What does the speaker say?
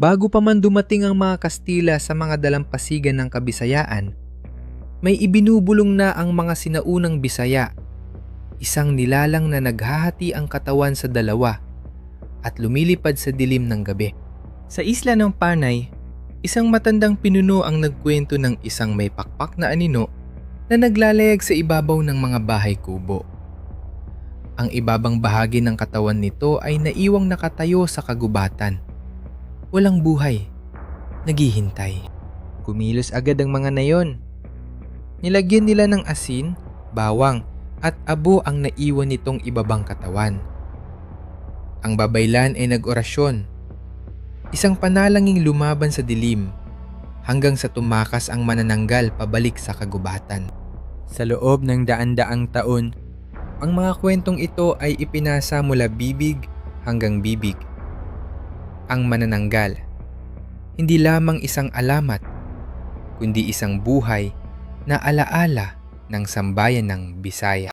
Bago pa man dumating ang mga Kastila sa mga dalampasigan ng Kabisayaan, may ibinubulong na ang mga sinaunang Bisaya, isang nilalang na naghahati ang katawan sa dalawa at lumilipad sa dilim ng gabi. Sa isla ng Panay, isang matandang pinuno ang nagkwento ng isang may pakpak na anino na naglalayag sa ibabaw ng mga bahay kubo. Ang ibabang bahagi ng katawan nito ay naiwang nakatayo sa kagubatan. Walang buhay, naghihintay. Kumilos agad ang mga nayon. Nilagyan nila ng asin, bawang at abo ang naiwan nitong ibabang katawan. Ang babaylan ay nag-orasyon, isang panalangin lumaban sa dilim hanggang sa tumakas ang manananggal pabalik sa kagubatan. Sa loob ng daan-daang taon, ang mga kwentong ito ay ipinasa mula bibig hanggang bibig. Ang manananggal, hindi lamang isang alamat, kundi isang buhay na alaala ng sambayan ng Bisaya.